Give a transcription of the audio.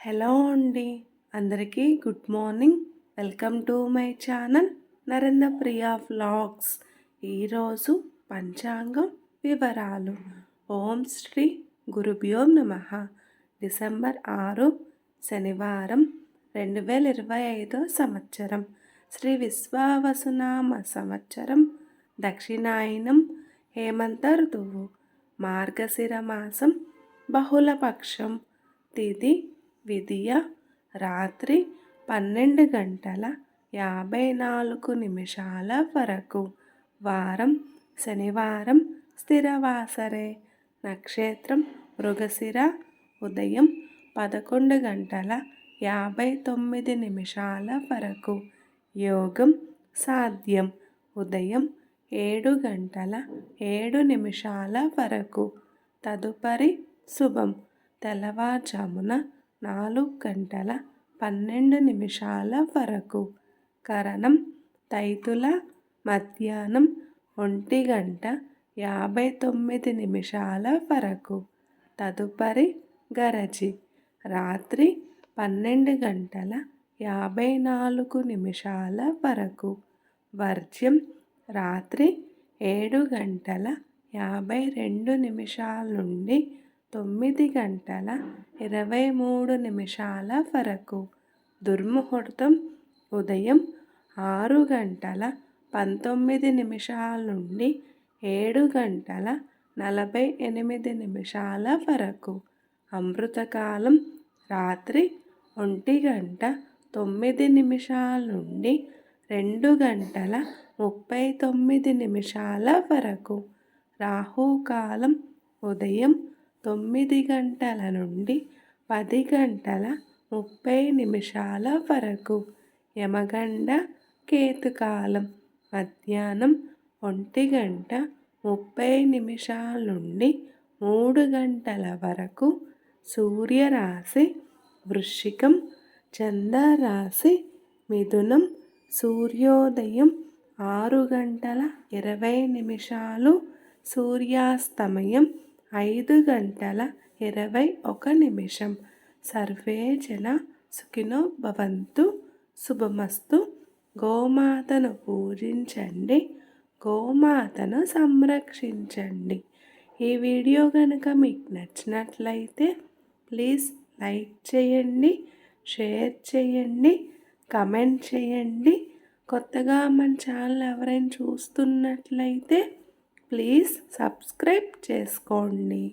Hello అండి, అందరికీ good morning. Welcome to my channel Narendra Priya vlogs. ఈరోజు పంచాంగం వివరాలు. ఓం శ్రీ గురుభ్యో నమః. డిసెంబర్ 6 శనివారం 2025 సంవత్సరం. శ్రీ విశ్వావసునామ సంవత్సరం. దక్షిణాయనం హేమంత ఋతువు. మార్గశిర మాసం బహుళపక్షం. తిథి విదియ. రాత్రి 12:54 వరకు. వారం శనివారం స్థిరవాసరే. నక్షత్రం మృగశిర. ఉదయం 11:59 వరకు. యోగం సాధ్యం ఉదయం 7:07 వరకు. తదుపరి శుభం తెల్లవారుజామున 4:12 వరకు. కరణం తైతుల. మధ్యాహ్నం 1:59 వరకు. తదుపరి గరజి. రాత్రి 12:54 వరకు. వర్జ్యం రాత్రి 7:52 నుండి 9:23 వరకు. దుర్ముహూర్తం ఉదయం 6:19 నుండి 7:48 వరకు. అమృతకాలం రాత్రి 1:09 నుండి 2:39 వరకు. రాహుకాలం ఉదయం 9 నుండి 10:30 వరకు. యమగండ కేతుకాలం మధ్యాహ్నం 1:30 నుండి 3 వరకు. సూర్యరాశి వృశ్చికం. చంద్రరాశి మిథునం. సూర్యోదయం 6:20. సూర్యాస్తమయం 5:21. సర్వే జన సుఖినో భవంతు. శుభమస్తు. గోమాతను పూజించండి, గోమాతను సంరక్షించండి. ఈ వీడియో కనుక మీకు నచ్చినట్లయితే ప్లీజ్ లైక్ చేయండి, షేర్ చేయండి, కమెంట్ చేయండి. కొత్తగా మన ఛానల్ ఎవరైనా చూస్తున్నట్లయితే ప్లీజ్ సబ్స్క్రైబ్ చేసుకోండి.